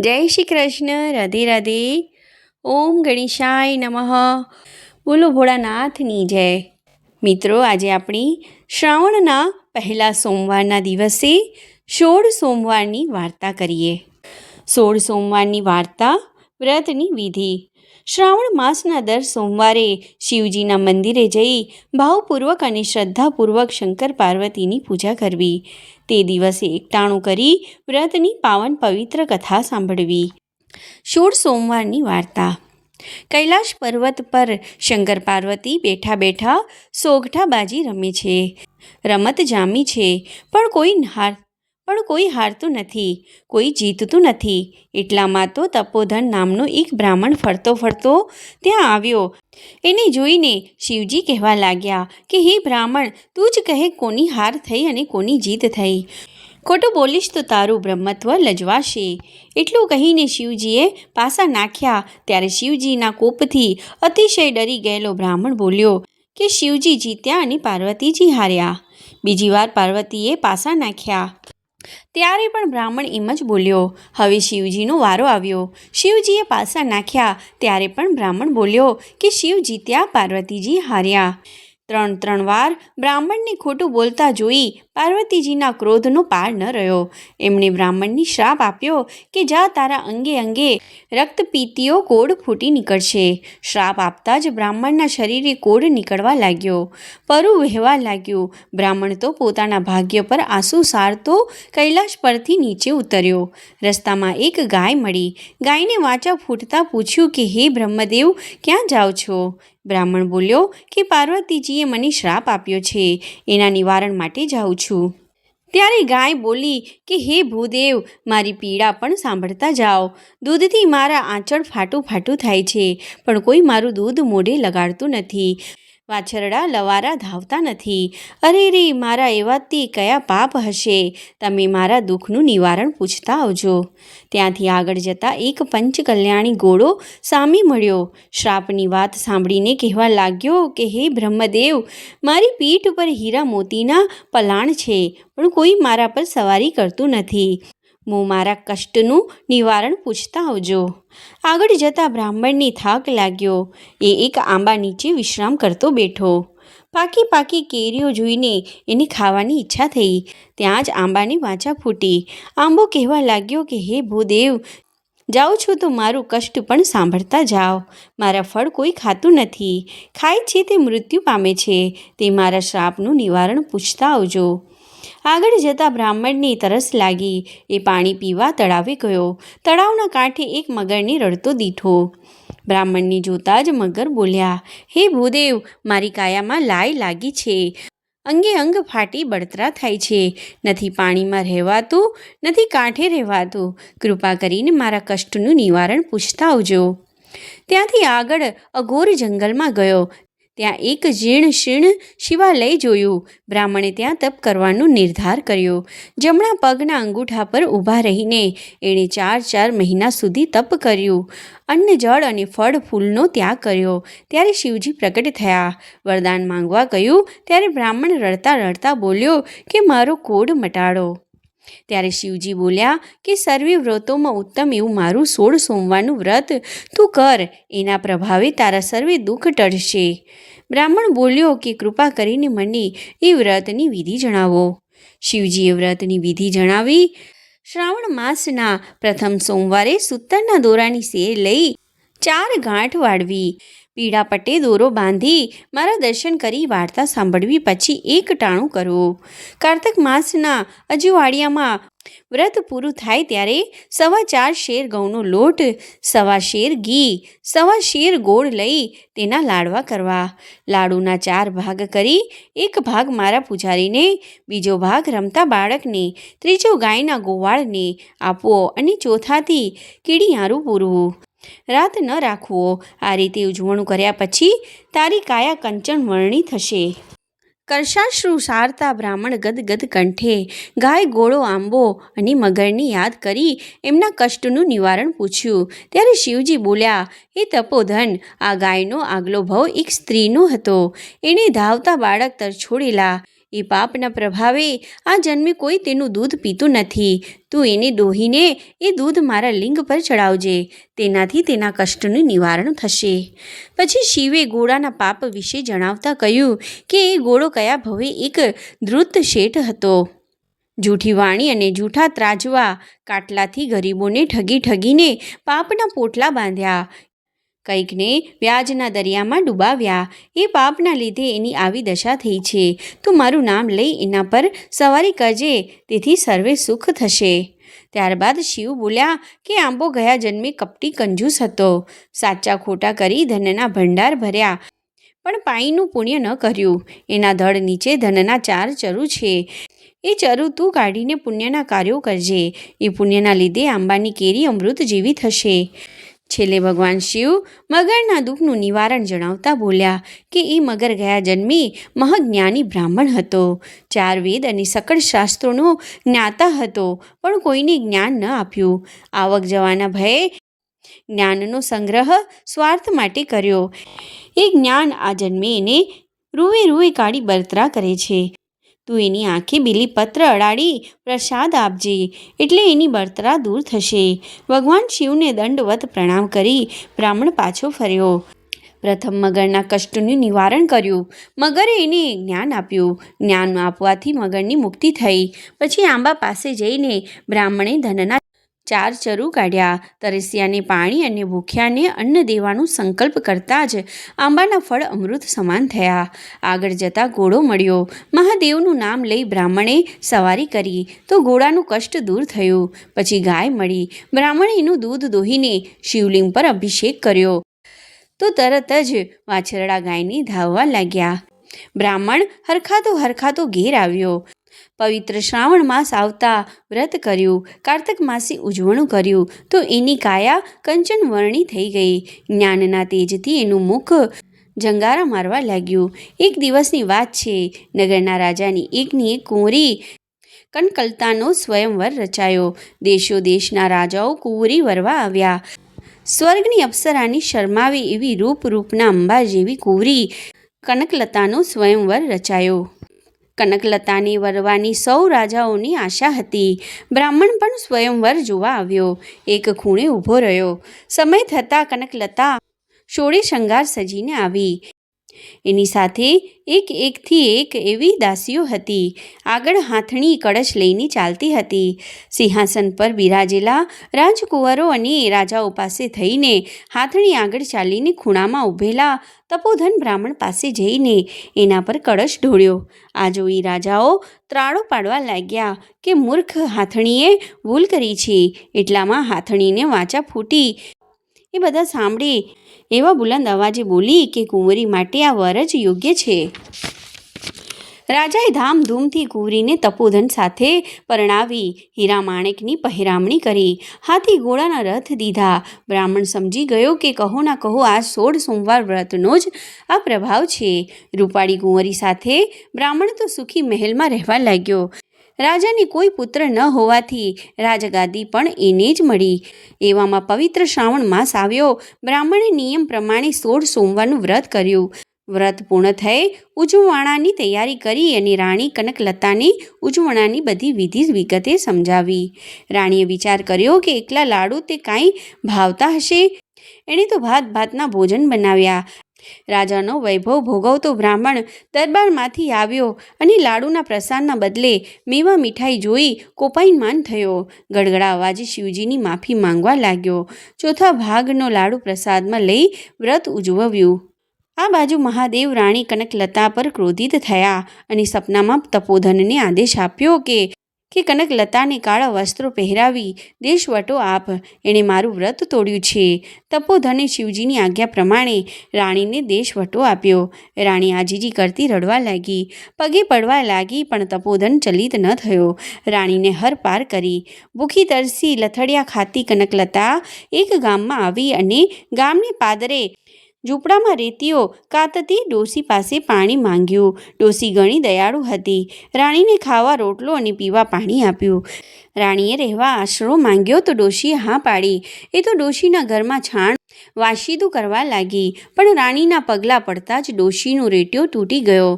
જય શ્રી કૃષ્ણ, રાધે રાધે. ઓમ ગણેશાય નમઃ. બોલો ભોળાનાથની જય. મિત્રો, આજે આપણી શ્રાવણના પહેલા સોમવારના દિવસે 16 સોમવારની વાર્તા કરીએ. 16 સોમવારની વાર્તા, વ્રતની વિધિ. શ્રાવણ માસના દર સોમવારે શિવજીના મંદિરે જઈ ભાવપૂર્વક અને શ્રદ્ધાપૂર્વક શંકર પાર્વતીની પૂજા કરવી. તે દિવસે એકટાણું કરી વ્રતની પાવન પવિત્ર કથા સાંભળવી. 16 સોમવારની વાર્તા. કૈલાશ પર્વત પર શંકર પાર્વતી બેઠા બેઠા સોગઠાબાજી રમે છે. રમત જામી છે, પણ કોઈ હારતું નથી, કોઈ જીતતું નથી. એટલામાં તો તપોધન નામનો એક બ્રાહ્મણ ફરતો ફરતો ત્યાં આવ્યો. એને જોઈને શિવજી કહેવા લાગ્યા કે હે બ્રાહ્મણ, તું જ કહે કોની હાર થઈ અને કોની જીત થઈ. ખોટું બોલીશ તો તારું બ્રહ્મત્વ લજવાશે. એટલું કહીને શિવજીએ પાસા નાખ્યા. ત્યારે શિવજીના કોપથી અતિશય ડરી ગયેલો બ્રાહ્મણ બોલ્યો કે શિવજી જીત્યા અને પાર્વતીજી હાર્યા. બીજી વાર પાર્વતીએ પાસા નાખ્યા ત્યારે પણ બ્રાહ્મણ એમ જ બોલ્યો. હવે શિવજીનો વારો આવ્યો. શિવજીએ પાસા નાખ્યા ત્યારે પણ બ્રાહ્મણ બોલ્યો કે શિવ જીત્યા, પાર્વતીજી હાર્યા. 3 વાર બ્રાહ્મણને ખોટું બોલતા જોઈ પાર્વતીજીના ક્રોધનો પાર ન રહ્યો. એમણે બ્રાહ્મણને શ્રાપ આપ્યો કે જા, તારા અંગે અંગે રક્તપીતીઓ કોડ ફૂટી નીકળશે. શ્રાપ આપતા જ બ્રાહ્મણના શરીરે કોડ નીકળવા લાગ્યો, પરુ વહેવા લાગ્યું. બ્રાહ્મણ તો પોતાના ભાગ્ય પર આંસુ સારતો કૈલાશ પરથી નીચે ઉતર્યો. રસ્તામાં એક ગાય મળી. ગાયને વાંચા ફૂટતા પૂછ્યું કે હે બ્રહ્મદેવ, ક્યાં જાઓ છો? બ્રાહ્મણ બોલ્યો કે પાર્વતીજીએ મને શ્રાપ આપ્યો છે, એના નિવારણ માટે જાઉં છું. ત્યારે ગાય બોલી કે હે ભૂદેવ, મારી પીડા પણ સાંભળતા જાઓ. દૂધથી મારા આંચળ ફાટું ફાટું થાય છે, પણ કોઈ મારું દૂધ મોઢે લગાડતું નથી. વાછરડા લવારા ધાવતા નથી. અરે રે, મારા એવા તે કયા પાપ હશે? તમે મારા દુઃખનું નિવારણ પૂછતા આવજો. ત્યાંથી આગળ જતાં એક પંચકલ્યાણી ઘોડો સામે મળ્યો. શ્રાપની વાત સાંભળીને કહેવા લાગ્યો કે હે બ્રહ્મદેવ, મારી પીઠ પર હીરા મોતીના પલાણ છે, પણ કોઈ મારા પર સવારી કરતું નથી. મારા કષ્ટનું નિવારણ પૂછતા આવજો. આગળ જતાં બ્રાહ્મણને થાક લાગ્યો. એ એક આંબા નીચે વિશ્રામ કરતો બેઠો. પાકી કેરીઓ જોઈને એને ખાવાની ઈચ્છા થઈ. ત્યાં જ આંબાની વાંચા ફૂટી. આંબો કહેવા લાગ્યો કે હે ભૂદેવ, જાઉં છું તો મારું કષ્ટ પણ સાંભળતા જાઓ. મારા ફળ કોઈ ખાતું નથી, ખાય છે તે મૃત્યુ પામે છે. તે મારા શ્રાપનું નિવારણ પૂછતા આવજો. આગળ જતાં બ્રાહ્મણને તરસ લાગી. એ પાણી પીવા તળાવે ગયો. તળાવના કાંઠે એક મગરને રડતો દીઠો. બ્રાહ્મણને જોતાં જ મગર બોલ્યા, હે ભૂદેવ, મારી કાયામાં લાય લાગી છે, અંગે અંગ ફાટી બળતરા થાય છે. નથી પાણીમાં રહેવાતું, નથી કાંઠે રહેવાતું. કૃપા કરીને મારા કષ્ટનું નિવારણ પૂછતા આવજો. ત્યાંથી આગળ અઘોર જંગલમાં ગયો. ત્યાં એક જીર્ણ શીર્ણ શિવાલય જોયું. બ્રાહ્મણે ત્યાં તપ કરવાનો નિર્ધાર કર્યો. જમણા પગના અંગૂઠા પર ઊભા રહીને એણે 4 મહિના સુધી તપ કર્યું. અન્ન, જળ અને ફળ ફૂલનો ત્યાગ કર્યો. ત્યારે શિવજી પ્રગટ થયા. વરદાન માંગવા કહ્યું ત્યારે બ્રાહ્મણ રડતા રડતા બોલ્યો કે મારો કોડ મટાડો. ત્યારે શિવજી બોલ્યા કે સર્વે વ્રતોમાં ઉત્તમ એવું મારું 16 સોમવારનું વ્રત તું કર. એના પ્રભાવે તારા સર્વે દુઃખ ટળશે. બ્રાહ્મણ બોલ્યો કે કૃપા કરીને મને એ વ્રતની વિધિ જણાવો. શિવજીએ વ્રતની વિધિ જણાવી. શ્રાવણ માસના પ્રથમ સોમવારે સૂતરના દોરાની સેર લઈ 4 ગાંઠ વાળવી. પીળા પટ્ટે દોરો બાંધી મારા દર્શન કરી વાર્તા સાંભળવી. પછી એક ટાણું કરવું. કાર્તક માસના અજવાળિયામાં વ્રત પૂરું થાય ત્યારે 4.25 શેર ઘઉંનો લોટ, 1.25 શેર ઘી, 1.25 શેર ગોળ લઈ તેના લાડવા કરવા. લાડુના 4 ભાગ કરી, એક ભાગ મારા પૂજારીને, બીજો ભાગ રમતા બાળકને, ત્રીજો ગાયના ગોવાળને આપવો અને ચોથાથી કીડિયારું પૂરવું. રાત ન રાખવો. આ રીતે ઉજવણું કર્યા પછી તારી કાયા કંચન વર્ણી થશે. કર્ષાશ્રુ સારતા બ્રાહ્મણ ગદગદ કંઠે ગાય, ઘોડો, આંબો અને મગરને યાદ કરી એમના કષ્ટનું નિવારણ પૂછ્યું. ત્યારે શિવજી બોલ્યા, હે તપોધન, આ ગાયનો આગલો ભાવ એક સ્ત્રીનો હતો. એણે ધાવતા બાળક તરછોડેલા. એ પાપના પ્રભાવે આ જન્મે કોઈ તેનું દૂધ પીતું નથી. તું એને દોહીને એ દૂધ મારા લિંગ પર ચડાવજે, તેનાથી તેના કષ્ટનું નિવારણ થશે. પછી શિવે ઘોડાના પાપ વિશે જણાવતા કહ્યું કે એ ઘોડો કયા ભવે એક ધૂર્ત શેઠ હતો. જૂઠી વાણી અને જૂઠા ત્રાજવા કાટલાથી ગરીબોને ઠગીને પાપના પોટલા બાંધ્યા. કંઈકને વ્યાજના દરિયામાં ડૂબાવ્યા. એ પાપના લીધે એની આવી દશા થઈ છે. તું મારું નામ લઈ એના પર સવારી કરજે, તેથી સર્વે સુખ થશે. ત્યારબાદ શિવ બોલ્યા કે આંબો ગયા જન્મે કપટી કંજૂસ હતો. સાચા ખોટા કરી ધનના ભંડાર ભર્યા, પણ પાઈનું પુણ્ય ન કર્યું. એના ધડ નીચે ધનના 4 ચરુ છે. એ ચરુ તું કાઢીને પુણ્યના કાર્યો કરજે. એ પુણ્યના લીધે આંબાની કેરી અમૃત જેવી થશે. છેલ્લે ભગવાન શિવ મગરના દુઃખનું નિવારણ જણાવતા બોલ્યા કે એ મગર ગયા જન્મે મહાજ્ઞાની બ્રાહ્મણ હતો. 4 વેદ અને સકળ શાસ્ત્રોનો જ્ઞાતા હતો, પણ કોઈને જ્ઞાન ન આપ્યું. આવક જવાના ભયે જ્ઞાનનો સંગ્રહ સ્વાર્થ માટે કર્યો. એ જ્ઞાન આ જન્મે એને રૂએ કાઢી બળતરા કરે છે. તું એની આંખે બીલીપત્ર અડાડી પ્રસાદ આપજે, એટલે એની બળતરા દૂર થશે. ભગવાન શિવને દંડવત પ્રણામ કરી બ્રાહ્મણ પાછો ફર્યો. પ્રથમ મગરના કષ્ટનું નિવારણ કર્યું. મગરે એને જ્ઞાન આપ્યું. જ્ઞાન આપવાથી મગરની મુક્તિ થઈ. પછી આંબા પાસે જઈને બ્રાહ્મણે ધનના 4 ચરુ કાઢ્યા. તરસ્યાને પાણી અને ભૂખ્યાને અન્ન દેવાનો સંકલ્પ કરતાં જ આંબાના ફળ અમૃત સમાન થયા. આગળ જતાં ઘોડો મળ્યો. મહાદેવનું નામ લઈ બ્રાહ્મણે સવારી કરી તો ઘોડાનું કષ્ટ દૂર થયું. પછી ગાય મળી. બ્રાહ્મણે એનું દૂધ દોહીને શિવલિંગ પર અભિષેક કર્યો તો તરત જ વાછરડા ગાયને ધાવવા લાગ્યા. બ્રાહ્મણ હરખાતો ઘેર આવ્યો. પવિત્ર શ્રાવણ માસ આવતા વ્રત કર્યું. કાર્તક માસે ઉજવણું કર્યું તો એની કાયા કંચન વર્ણી થઈ ગઈ. જ્ઞાનના તેજથી એનું મુખ જંગારા મારવા લાગ્યું. એક દિવસની વાત છે. નગરના રાજાની એકની એક કુંવરી કનકલતાનો સ્વયંવર રચાયો. દેશો દેશના રાજાઓ કુંવરી વરવા આવ્યા. સ્વર્ગની અપ્સરાની શરમાવે એવી રૂપના અંબા જેવી કુંવરી કનકલતાનો સ્વયંવર રચાયો. કનકલતાને વરવાની સૌ રાજાઓની આશા હતી. બ્રાહ્મણ પણ સ્વયંવર જોવા આવ્યો. એક ખૂણે ઊભો રહ્યો. સમય થતાં કનકલતા સોળે શણગાર સજીને આવી. એની સાથે એકથી એક એવી દાસીઓ હતી. આગળ હાથણી કળશ લઈને ચાલતી હતી. સિંહાસન પર બિરાજેલા રાજકુંવરો અને રાજાઓ પાસે થઈને હાથણી આગળ ચાલીને ખૂણામાં ઊભેલા તપોધન બ્રાહ્મણ પાસે જઈને એના પર કળશ ઢોળ્યો. આ જોઈ રાજાઓ ત્રાળો પાડવા લાગ્યા કે મૂર્ખ હાથણીએ ભૂલ કરી છે. એટલામાં હાથણીને વાચા ફૂટી. એ બધા સાંભળે એવા બુલંદ અવાજે બોલી કે કુંવરી માટે આ વર જ યોગ્ય છે. રાજાએ ધામધૂમથી કુંવરીને તપોધન સાથે પરણાવી હીરા માણેકની પહેરામણી કરી. હાથી ઘોડાના રથ દીધા. બ્રાહ્મણ સમજી ગયો કે કહો ના કહો આ 16 સોમવાર વ્રતનો જ આ પ્રભાવ છે. રૂપાળી કુંવરી સાથે બ્રાહ્મણ તો સુખી મહેલમાં રહેવા લાગ્યો. રાજાને કોઈ પુત્ર ન હોવાથી રાજગાદી પણ એને જ મળી. એવામાં પવિત્ર શ્રાવણ માસ આવ્યો. બ્રાહ્મણે નિયમ પ્રમાણે 16 સોમવારનું વ્રત કર્યું. વ્રત પૂર્ણ થયે ઉજવણાની તૈયારી કરી અને રાણી કનકલતાને ઉજવણાની બધી વિધિ વિગતે સમજાવી. રાણીએ વિચાર કર્યો કે એકલા લાડુ તે કાંઈ ભાવતા હશે. એણે તો ભાતના ભોજન બનાવ્યા. રાજાનો વૈભવ ભોગવતો બ્રાહ્મણ દરબારમાંથી આવ્યો અને લાડુના પ્રસાદના બદલે મેવા મીઠાઈ જોઈ કોપાયમાન થયો. ગડગડા અવાજે શિવજીની માફી માંગવા લાગ્યો. ચોથા ભાગનો લાડુ પ્રસાદમાં લઈ વ્રત ઉજવ્યું. આ બાજુ મહાદેવ રાણી કનકલતા પર ક્રોધિત થયા અને સપનામાં તપોધનને આદેશ આપ્યો કે કનકલતાને કાળા વસ્ત્રો પહેરાવી દેશવટો આપ. એણે મારું વ્રત તોડ્યું છે. તપોધને શિવજીની આજ્ઞા પ્રમાણે રાણીને દેશવટો આપ્યો. રાણી આજીજી કરતી રડવા લાગી, પગે પડવા લાગી, પણ તપોધન ચલિત ન થયો. રાણીને હર પાર કરી. ભૂખી તરસી લથડિયા ખાતી કનકલતા એક ગામમાં આવી અને ગામને પાદરે ઝૂંપડામાં રેતીઓ કાતતી ડોસી પાસે પાણી માંગ્યું. ડોસી ઘણી દયાળુ હતી. રાણીને ખાવા રોટલો અને પીવા પાણી આપ્યું. રાણીએ રહેવા આશરો માંગ્યો તો ડોશીએ હા પાડી. એ તો ડોશીના ઘરમાં છાણ વાસીદું કરવા લાગી, પણ રાણીના પગલાં પડતા જ ડોશીનો રેટિયો તૂટી ગયો.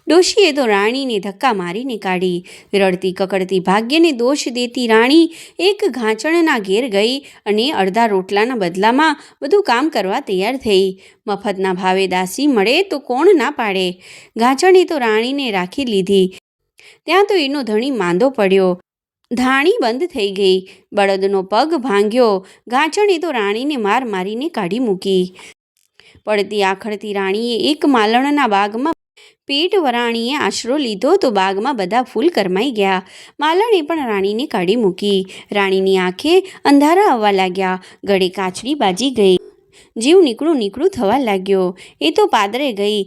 ડોશીએ તો રાણીને ધક્કા મારીને કાઢી. રડતી કકડતી ભાગ્યને દોષ દેતી રાણી એક ઘાંચણના ઘેર ગઈ અને અડધા રોટલાના બદલામાં બધું કામ કરવા તૈયાર થઈ. મફતના ભાવે દાસી મળે તો કોણ ના પાડે. ઘાંચણે તો રાણીને રાખી લીધી. ત્યાં તો એનો ધણી માંદો પડ્યો. ધાણી બંધ થઈ ગઈ. બળદનો પગ ભાંગ્યો. ઘાંચણે તો રાણીને માર મારીને કાઢી મૂકી. પડતી આખડતી રાણીએ એક માલણના બાગમાં પેટ વરાણીએ આશરો લીધો તો બાગમાં બધા ફૂલ કરમાઈ ગયા. માલણે પણ રાણીને કાઢી મૂકી. રાણીની આંખે અંધારા આવવા લાગ્યા. ગળે કાચડી બાજી ગઈ. જીવ નીકળું થવા લાગ્યો. એ તો પાદરે ગઈ.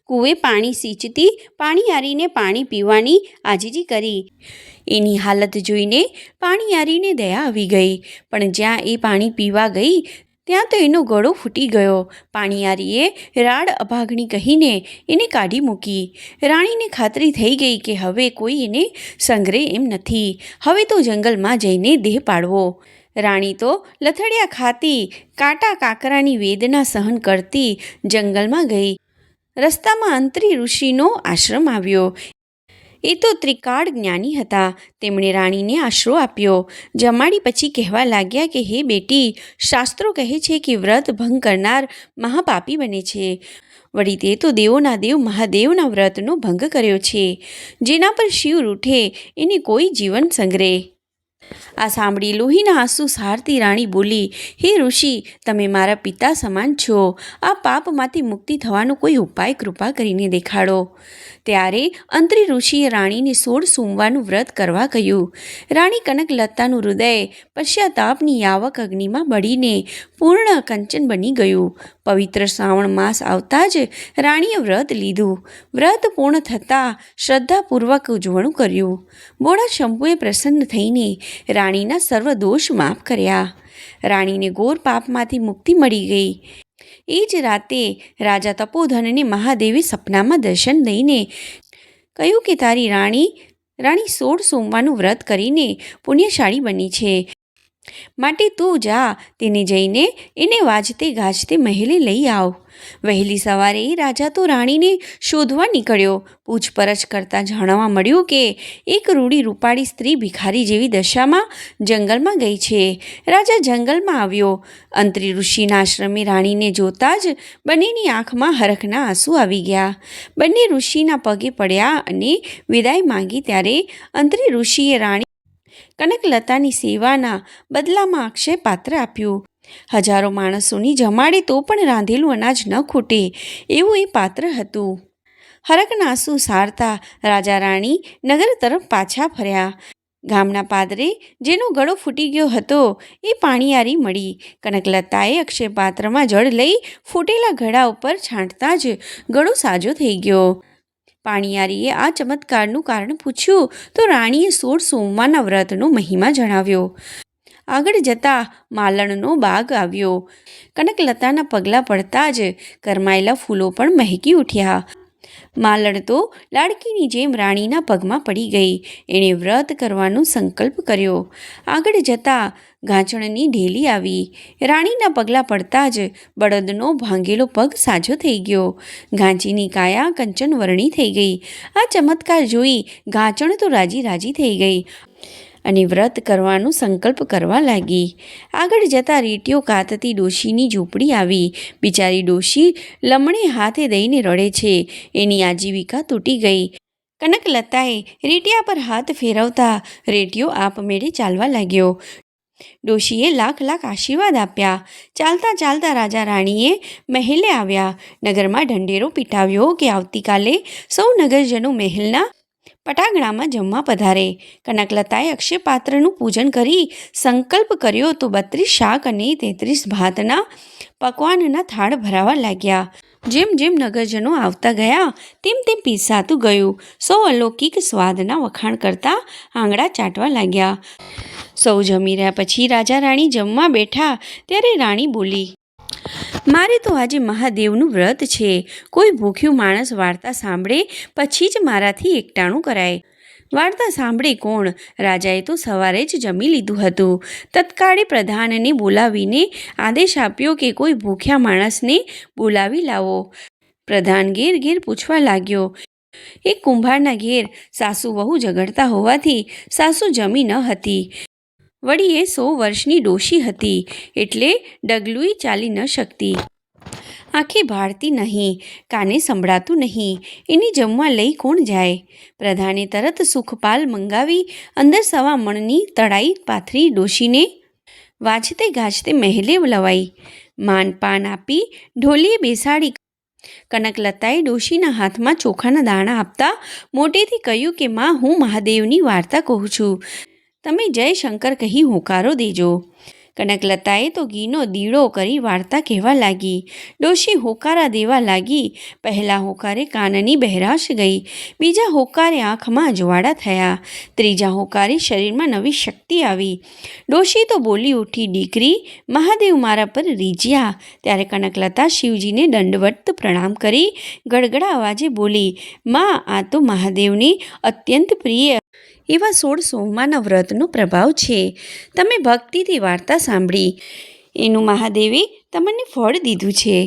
કૂવે પાણી સિંચતી પાણીયારીને પાણી પીવાની આજીજી કરી. એની હાલત જોઈને પાણીયારીને દયા આવી ગઈ. પણ જ્યાં એ પાણી પીવા ગઈ ત્યાં તો એનો ગળો ફૂટી ગયો. પાણીયારીએ રાડ અભાગણી કહીને એને કાઢી મૂકી. રાણીને ખાતરી થઈ ગઈ કે હવે કોઈ એને સંઘરે એમ નથી. હવે તો જંગલમાં જઈને દેહ પાડવો. રાણી તો લથડિયા ખાતી કાંટા કાકરાની વેદના સહન કરતી જંગલમાં ગઈ. રસ્તામાં અંત્રી ઋષિનો આશ્રમ આવ્યો. એ તો ત્રિકાળ જ્ઞાની હતા. તેમણે રાણીને આશરો આપ્યો. જમાડી પછી કહેવા લાગ્યા કે હે બેટી, શાસ્ત્રો કહે છે કે વ્રત ભંગ કરનાર મહાપાપી બને છે. વળી તે તો દેવોના દેવ મહાદેવના વ્રતનો ભંગ કર્યો છે. જેના પર શિવ રૂઠે એને કોઈ જીવન સંગ્રહે. આ સાંભળી લોહીના આંસુ સારતી રાણી બોલી, હે ઋષિ, તમે મારા પિતા સમાન છો. આ પાપમાંથી મુક્તિ થવાનો કોઈ ઉપાય કૃપા કરીને દેખાડો. ત્યારે અંત્રી ઋષિએ રાણીને 16 સોમવારનું વ્રત કરવા કહ્યું. રાણી કનકલતાનું હૃદય પશ્ચાતાપની યાવક અગ્નિમાં બળીને પૂર્ણ કંચન બની ગયું. પવિત્ર શ્રાવણ માસ આવતા જ રાણીએ વ્રત લીધું. વ્રત પૂર્ણ થતાં શ્રદ્ધાપૂર્વક ઉજવણું કર્યું. બોળા શંભુએ પ્રસન્ન થઈને રાણીના સર્વ દોષ માફ કર્યા. રાણીને ઘોર પાપમાંથી મુક્તિ મળી ગઈ. એ જ રાતે રાજા તપોધનને મહાદેવે સપનામાં દર્શન દઈને કહ્યું કે તારી રાણી 16 સોમવારનું વ્રત કરીને પુણ્યશાળી બની છે. માટે તું જા, તેને જઈને એને વાજતે ગાજતે મહેલે લઈ આવ. વહેલી સવારે રાજા તો રાણીને શોધવા નીકળ્યો. પૂછપરછ કરતાં જાણવા મળ્યું કે એક રૂડી રૂપાળી સ્ત્રી ભિખારી જેવી દશામાં જંગલમાં ગઈ છે. રાજા જંગલમાં આવ્યો. અંત્રી ઋષિના આશ્રમે રાણીને જોતા જ બંનેની આંખમાં હરખના આંસુ આવી ગયા. બંને ઋષિના પગે પડ્યા અને વિદાય માંગી. ત્યારે અંત્રી ઋષિએ રાણી કનકલતાની સેવાના બદલામાં અક્ષય પાત્ર આપ્યું. હજારો માણસોની જમાડે તો પણ રાંધેલું અનાજ ન ખૂટે એવું એ પાત્ર હતું. હરખના આંસુ સારતા રાજા રાણી નગર તરફ પાછા ફર્યા. ગામના પાદરે જેનો ગળો ફૂટી ગયો હતો એ પાણીયારી મળી. કનકલતાએ અક્ષય પાત્રમાં જળ લઈ ફૂટેલા ગળા ઉપર છાંટતા જ ગળો સાજો થઈ ગયો. પાણીયારીએ આ ચમત્કારનું કારણ પૂછ્યું તો રાણીએ 16 સોમવારના વ્રતનો મહિમા જણાવ્યો. આગળ જતાં માલણનો બાગ આવ્યો. કનકલતાના પગલાં પડતા જ કરમાયેલા ફૂલો પણ મહેકી ઉઠ્યા. માલણ તો લાડકીની જેમ રાણીના પગમાં પડી ગઈ. એણે વ્રત કરવાનો સંકલ્પ કર્યો. આગળ જતાં ઘાંચણની ઢેલી આવી. રાણીના પગલાં પડતા જ બળદનો ભાંગેલો પગ સાજો થઈ ગયો. ઘાંચીની કાયા કંચન વર્ણી થઈ ગઈ. આ ચમત્કાર જોઈ ઘાંચણ તો રાજી થઈ ગઈ અને વ્રત કરવાનો સંકલ્પ કરવા લાગી. આગળ જતાં રેટીઓ કાતતી ડોશીની ઝૂંપડી આવી. બિચારી ડોશી લમણે હાથે દઈને રડે છે. એની આજીવિકા તૂટી ગઈ. કનકલતાએ રેટિયા પર હાથ ફેરવતા રેટિયો આપમેળે ચાલવા લાગ્યો. ડોશીએ લાખ આશીર્વાદ આપ્યા. ચાલતા રાજા રાણીએ મહેલે આવ્યા. નગરમાં ઢંઢેરો પીટાવ્યો કે આવતીકાલે સૌ નગરજનો મહેલના પટાગણામાં જમવા પધારે. કનકલતાએ અક્ષય પાત્રનું પૂજન કરી સંકલ્પ કર્યો તો 32 શાક અને 33 ભાતના પકવાનના થાળ ભરાવા લાગ્યા. જેમ નગરજનો આવતા ગયા તેમ પીરસાતું ગયું. સૌ અલૌકિક સ્વાદના વખાણ કરતા આંગળા ચાટવા લાગ્યા. સૌ જમી રહ્યા પછી રાજા રાણી જમવા બેઠા ત્યારે રાણી બોલી, મારે તો આજે મહાદેવનું વ્રત છે. કોઈ ભૂખ્યું માણસ વાર્તા સાંભળે પછી જ મારાથી એકટાણું કરાય. વાર્તા સાંભળે કોણ? રાજાએ તો સવારે જ જમી લીધું હતું. તત્કાળે પ્રધાનને બોલાવીને આદેશ આપ્યો કે કોઈ ભૂખ્યા માણસને બોલાવી લાવો. પ્રધાન ઘેર પૂછવા લાગ્યો, એક કુંભારના ઘેર સાસુ વહુ ઝઘડતા હોવાથી સાસુ જમી ન હતી. વળી એ 100 વર્ષની ડોશી હતી એટલે ડગલુંય ચાલી ન શકતી. આંખે ભાળતી નહીં, કાને સંભળાતું નહીં, એને જમવા લઈ કોણ જાય? પ્રધાને તરત સુખપાલ મંગાવી અંદર 1.25 મણની તળાઈ પાથરી ડોશીને વાજતે ગાજતે મહેલે લવાઈ. માનપાન આપી ઢોલીએ બેસાડી કનકલતાએ ડોશીના હાથમાં ચોખાના દાણા આપતા મોટેથી કહ્યું કે માં, હું મહાદેવની વાર્તા કહું છું, તમે જય શંકર કહી હોકારો દેજો. કનકલતાએ તો ઘીનો દીડો કરી વાર્તા કહેવા લાગી. ડોશી હોકારા દેવા લાગી. પહેલા હોકારે કાનની બહેરાશ ગઈ, બીજા હોકારે આંખમાં અજવાળા થયા, ત્રીજા હોકારે શરીરમાં નવી શક્તિ આવી. ડોશી તો બોલી ઉઠી, દીકરી, મહાદેવ મારા પર રીઝ્યા. ત્યારે કનકલતા શિવજીને દંડવત પ્રણામ કરી ગળગળા અવાજે બોલી, માં, આ તો મહાદેવની અત્યંત પ્રિય એવા 16 સોમવારના વ્રતનો પ્રભાવ છે. તમે ભક્તિથી વાર્તા સાંભળી, એનું મહાદેવે તમને ફળ દીધું છે.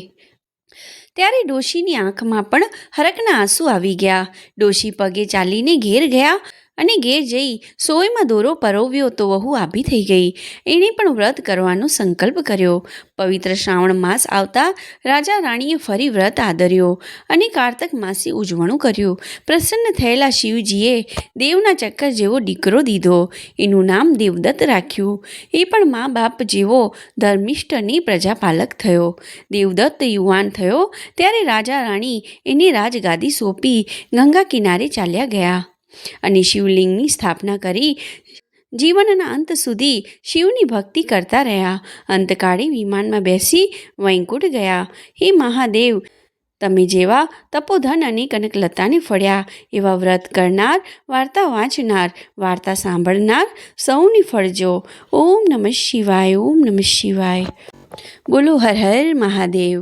ત્યારે ડોશીની આંખમાં પણ હરખના આંસુ આવી ગયા. ડોશી પગે ચાલીને ઘેર ગયા અને ઘેર જઈ સોયમાં દોરો પરોવ્યો તો વહુ આભી થઈ ગઈ. એણે પણ વ્રત કરવાનો સંકલ્પ કર્યો. પવિત્ર શ્રાવણ માસ આવતા રાજા રાણીએ ફરી વ્રત આદર્યો અને કારતક માસે ઉજવણું કર્યું. પ્રસન્ન થયેલા શિવજીએ દેવના ચક્કર જેવો દીકરો દીધો. એનું નામ દેવદત્ત રાખ્યું. એ પણ મા બાપ જેવો ધર્મિષ્ઠ અને પ્રજાપાલક થયો. દેવદત્ત યુવાન થયો ત્યારે રાજા રાણી એને રાજગાદી સોંપી ગંગા કિનારે ચાલ્યા ગયા અને શિવલિંગની સ્થાપના કરી જીવનના અંત સુધી શિવની ભક્તિ કરતા રહ્યા. અંતકાળે વિમાનમાં બેસી વૈકુંઠ ગયા. હે મહાદેવ, તમે જેવા તપોધન અને કનકલતાને ફળ્યા એવા વ્રત કરનાર, વાર્તા વાંચનાર, વાર્તા સાંભળનાર સૌને ફળજો. ઓમ નમઃ શિવાય. ઓમ નમઃ શિવાય. બોલો હર હર મહાદેવ.